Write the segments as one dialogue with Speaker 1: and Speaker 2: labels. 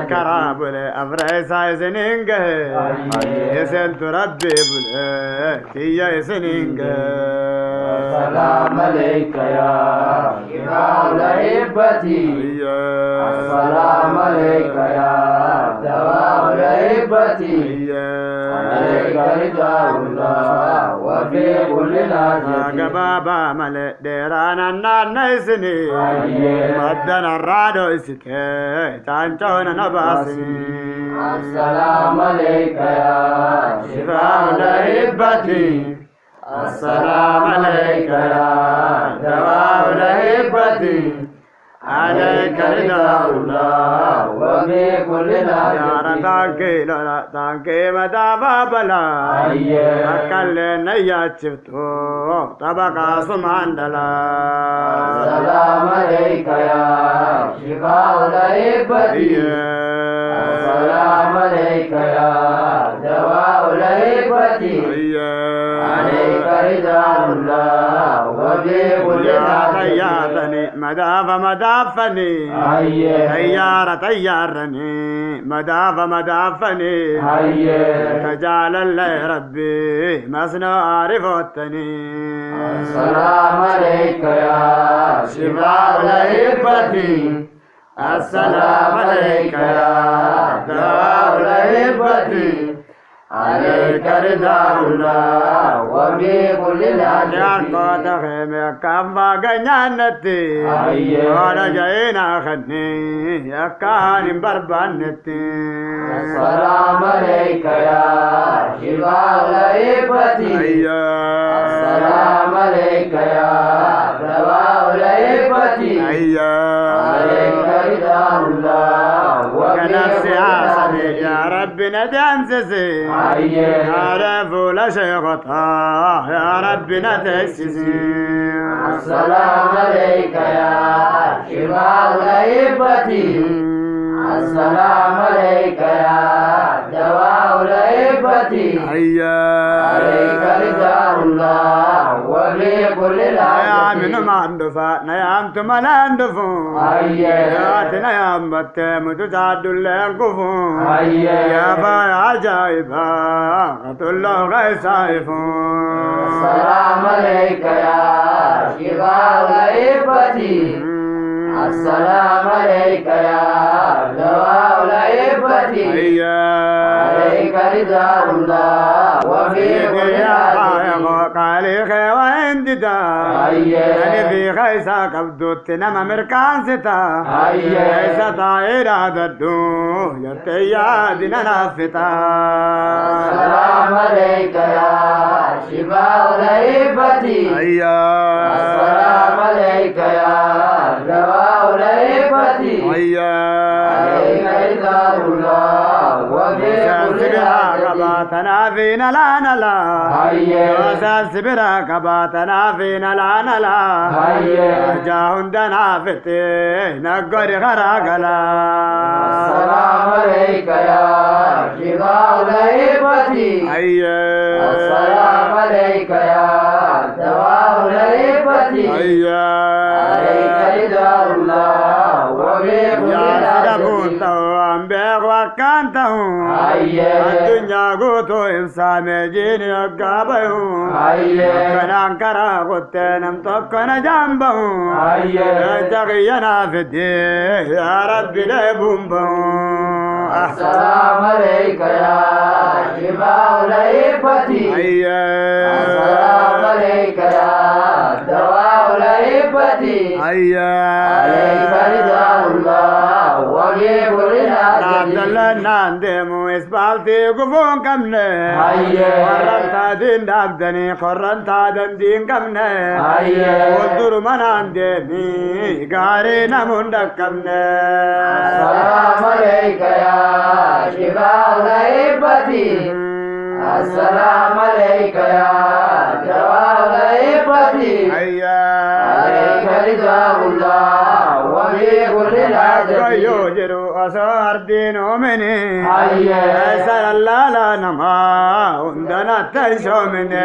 Speaker 1: كراب الأفريس سنينجا يسن تربي بلا كي سنينجا
Speaker 2: السلام عليك يا إمام الهبتي السلام عليك يا دوام الهبتي عليك رضا الله وفي كل ناجتي
Speaker 1: بابا ملك ديرانا نانيسني مدنا الرادو اسكي تانجونا نباسني
Speaker 2: السلام عليك يا شفاء الهبتي السلام عليك يا دواء الهبتي عليك رضا الله وفي كل ناجتي
Speaker 1: تانكي لولا تانكي مدى بابلا أكل نيا شفتو طبقا سمان دلا
Speaker 2: السلام عليك يا شفاء الهبتي السلام عليك يا دواء الهبتي عليك رضا الله وفي كل
Speaker 1: طيارني مدافع مدافني طيارني مدافني تجعل الله ربي مسنا عرفتني
Speaker 2: السلام عليك يا شفاء الهبتي السلام عليك يا دواء الهبتي عليك رضا الله وفي كل ناجتي
Speaker 1: كم غنيانتي وانا جاينا خدني يا كان بربانتي
Speaker 2: السلام عليك يا شفاء الهبتي السلام عليك يا دواء الهبتي عليك رضا الله وفي
Speaker 1: يا ربي ندمسسي عرفوا لا شيخطها يا ربي نتسسي
Speaker 2: السلام عليك يا شفاء الهبتي السلام عليك يا دواء الهبتي عليك رضا الله وفي كل
Speaker 1: يا من ما اندفع نيام تملا اندفو يا تنيام بتم تجاد لنكفو يا باي عجائبا قتل غيسايفو
Speaker 2: السلام عليك يا شفاء الهبتي السلام عليك يا دواء الهبتي عليك رضا الله وفي كل
Speaker 1: قالي خيوان ددا يعني في خيسا قبضت نما مركان ستا خيسا طائرة ددو يتيادنا نافتا
Speaker 2: السلام عليك يا شفاء الهبتي السلام عليك يا دواء الهبتي عليك رضا الله وفي كل
Speaker 1: كباتنا فينا لا نلا سبرا كباتنا فينا لا نلا جاهندنا فتي نقر غراغلا
Speaker 2: السلام عليك يا شفاء الهبتي السلام عليك يا دواء الهبتي عليك رضا الله وفي كل ناجتي
Speaker 1: وكانته الدنيا قوتو إنسان جيني أقابه كان كرا قتنم تقن جنبه تغينا في الدين يا ربي لبنبه
Speaker 2: السلام عليك يا شفاء الهبتي السلام عليك يا دواء الهبتي عليك رضا الله وفي كل ناجتي
Speaker 1: ناندمو اسبالتي قفون كمنه ورنتا دين دابدني قرنتا دين كمنه ودر من عندني قارينا مندك كمنه
Speaker 2: السلام عليك يا شفاء الهبتي السلام عليك يا دواء الهبتي عليك رضا الله وفي كل الحاجة
Speaker 1: يوجر أسار دين ومني
Speaker 2: هيا
Speaker 1: سر الله نما وندنا تنشو مني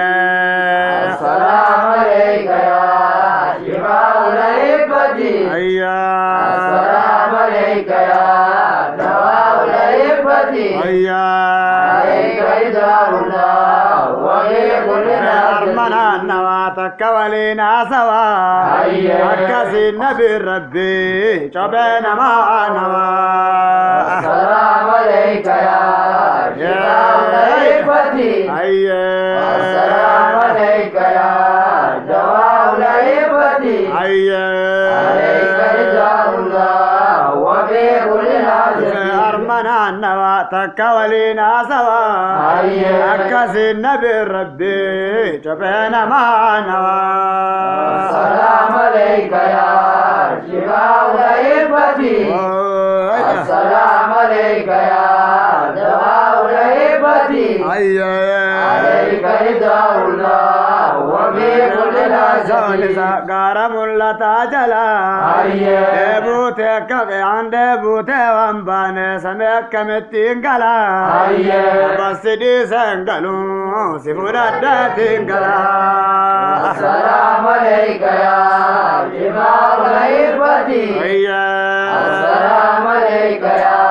Speaker 2: السلام عليك يا شفاء العبادي السلام عليك يا دواء العبادي عليك رضا الله وكل
Speaker 1: أرمنا النواتك ولينا سوا أكسي النبي ربي شبينا ما نوا
Speaker 2: السلام عليك يا شفاء العبادي السلام عليك يا دواء العبادي عليك رضا الله وكل
Speaker 1: أرمنا النواتك ولينا سوا أكسي النبي ربي شبينا ما نوا
Speaker 2: السلام عليك يا شفاء العبادي السلام عليك يا دواء العبادي عليك رضا الله وكل
Speaker 1: قارم اللتا جلا دبوتك عن دبوتك وانبان سمك متين قلا بس دي سنقلو سفرات تنقلا
Speaker 2: السلام عليك يا شفاء العبادي السلام عليك يا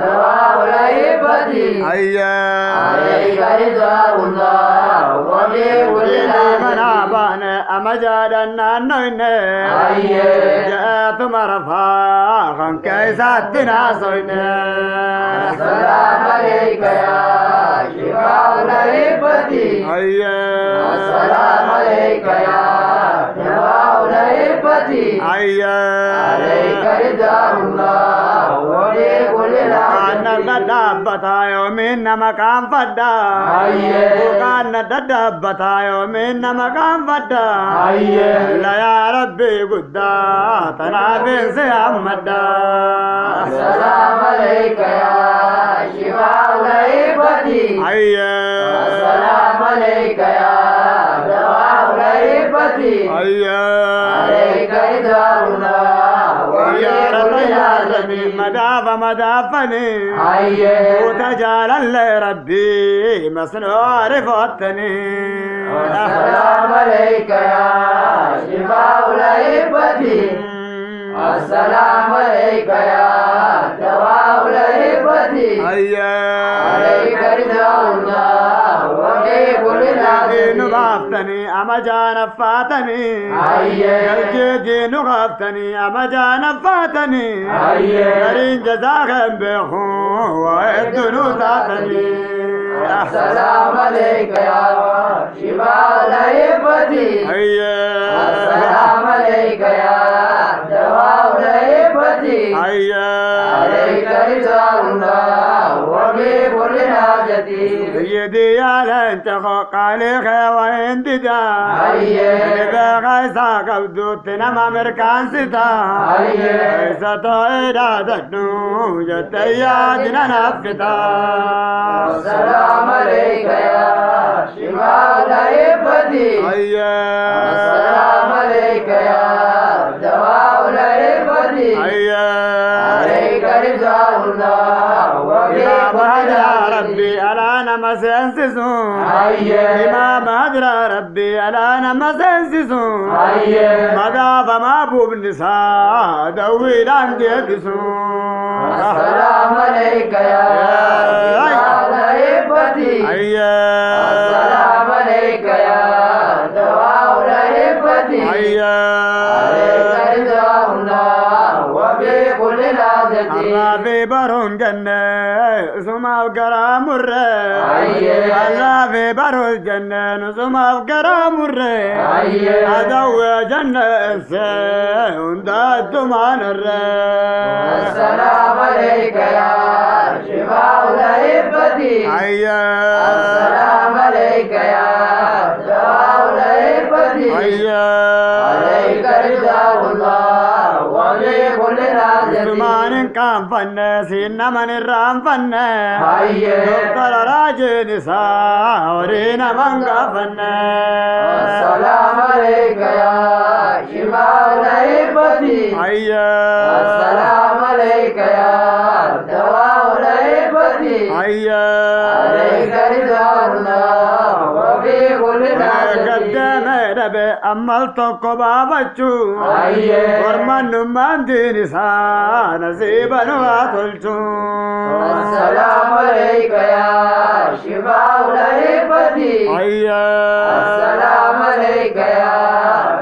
Speaker 2: دواء العبادي عليك رضا الله وكل
Speaker 1: منابان أمجادنا نوين جاءت مرفاقا كيساتنا سوين
Speaker 2: السلام عليك يا شفاء العبادي السلام عليك يا دواء العبادي عليك رضا الله وكل
Speaker 1: كان دابتا يومين مكان فدا كان دابتا يومين مكان فدا لا يا ربي قدا تنابين سيامدا
Speaker 2: السلام عليك يا شفاء العبادي السلام عليك يا دواء العبادي عليك رضا الله
Speaker 1: يا رب العالمين مدافني وتجعل ربي مسنور فوتني
Speaker 2: السلام عليك يا شفاء العبادي السلام عليك يا دواء العبادي عليك رضا الله وكل
Speaker 1: نغافتني أما جانا فاتني الجيجي نغافتني أما جانا فاتني كريم جزاك بخو وإبدنو تاتني
Speaker 2: السلام عليك يا شفاء العبادي السلام عليك يا دواء العبادي عليك رضا الله وكل حاجتي
Speaker 1: سيدي يا لنت قالي وين تدا بغي ساقب دوتنا ما مركان ستا ستا إرادتنو جتيادنا نفتا
Speaker 2: السلام عليك يا شفاء العبادي السلام عليك يا دواء العبادي عليك رضا الله وكل
Speaker 1: يا ربي ألا نما سنسسون إمام هدر ربي ألا نما سنسسون ماذا فما بوب النساء دوي لان جدسون
Speaker 2: السلام عليك يا شفاء العبادي السلام عليك يا دواء العبادي عليك رضا الله وبكل لحظتي
Speaker 1: الرافي برون جنة سما وكرام الرافي برون جنة سما وكرام أدوى جنة سندات مان
Speaker 2: السلام عليك يا شفاء العبادي السلام عليك يا دواء العبادي عليك رضا الله وبكل لحظتي
Speaker 1: كان فن سينا من الرام فن دكتور راجل ساورينا من قفن
Speaker 2: السلام عليك يا شفاء الهيبة السلام عليك يا دواء الهيبة عليك رضا الله وفي كل
Speaker 1: قدام ربي أملتك بابتشو ورمن من دين نصيبا واتلتو
Speaker 2: السلام عليك يا شفاء الهيبة السلام عليك يا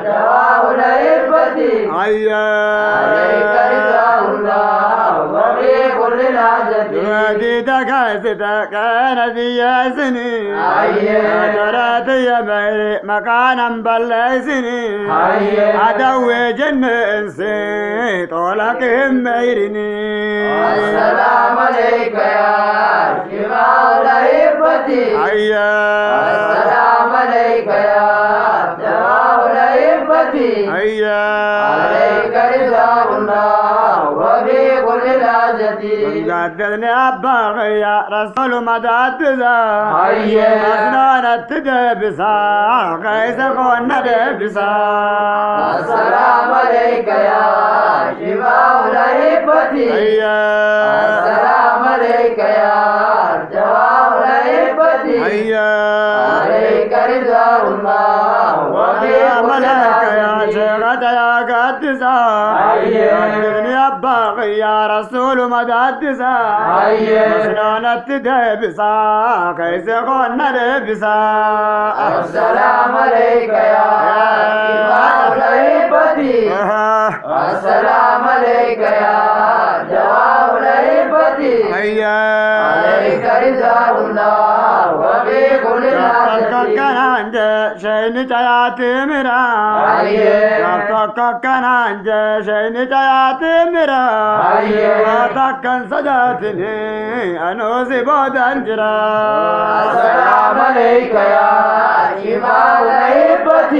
Speaker 2: دواء الهيبة عليك رضا الله وفي كل لحظة
Speaker 1: وديتك ستك نبي سنين ترات يا ميري مكانا بلسني عدوي جن انسي طولك ميرني
Speaker 2: السلام عليك يا شفاء الهيبة السلام عليك يا دواء الهيبة عليك رضا الله وفي كل لحظة
Speaker 1: قدرني أبا يا رسول مدادزا أسنان التدبسا قيس قونا دبسا
Speaker 2: السلام عليك يا شفاء الهيبة السلام عليك يا دواء الهيبة عليك رضا الله وفي كل
Speaker 1: يا شيخة يا قدسا قدرني أبا يا رسول مدادزا أسنان التدبسا قيس قونا دبسا
Speaker 2: السلام عليك يا شفاء الهيبة السلام عليك يا دواء الهيبة عليك رضا الله وفي كل لحظة
Speaker 1: كان عند شين جياتي مرا كان عند شين جياتي مرا وتكن سجاتني أنوزي بود الجرا
Speaker 2: السلام عليك يا شفاء الهيبة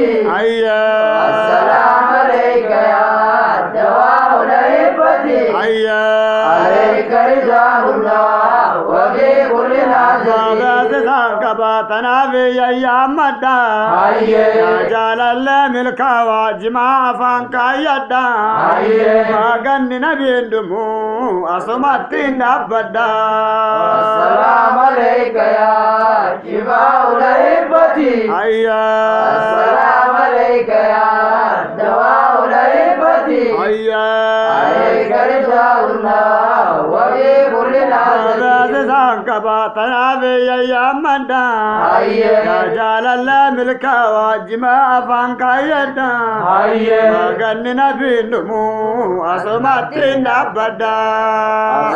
Speaker 2: السلام عليك يا دواء الهيبة عليك رضا الله وفي كل لحظة
Speaker 1: كباتنا في أيام مدى يا جال الملك واجمع فانك يدا ما قن نبي دمو أصمتين أبدا
Speaker 2: السلام عليك يا شفاء الهيبة السلام عليك يا دواء الهيبة عليك رضا الله وفي كل لحظة
Speaker 1: كباتنا في أيام مدى يا جال الملك واجمع فانك يدا ما قن نبي دمو أصمتين أبدا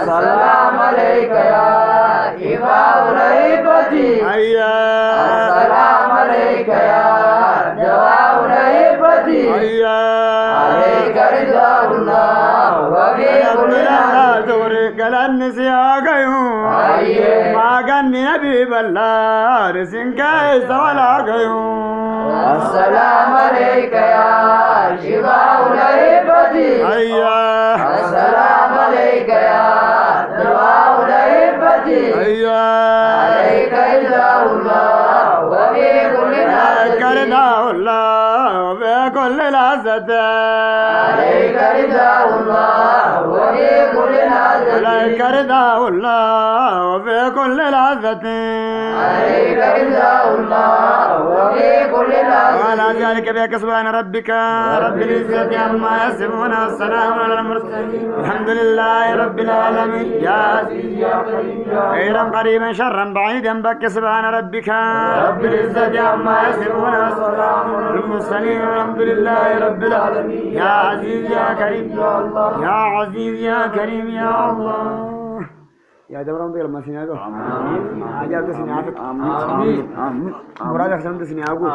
Speaker 2: السلام عليك يا شفاء الهيبة السلام عليك يا دواء الهيبة عليك رضا الله وفي كل لحظة
Speaker 1: قلن سياقيو ما قن نبي بلا رسنك ولا قيو
Speaker 2: السلام عليك يا شفاء الهيبة السلام عليك يا دواء الهيبة عليك رضا الله وفي كل لحظة
Speaker 1: الله وفي كل لحظة
Speaker 2: عليك رضا الله وفي كل لحظة
Speaker 1: عليك رضا الله وفي كل لحظة
Speaker 2: عليك رضا الله وفي كل لحظة
Speaker 1: وعلى ذلك بك سبحان ربك رب العزة عما يصفون والسلام على المرسلين الحمد لله رب العالمين يا عزيز يا كريم خيرا قريبا شرا بعيدا بك سبحان ربك رب العزة عما يصفون والسلام على المرسلين الحمد لله رب العالمين يا عزيز يا كريم يا الله يا عزيز يا كريم يا الله يا دوران طير ما سنياغو آمين حاجات سنياغو آمين مراد أحسن سنياغو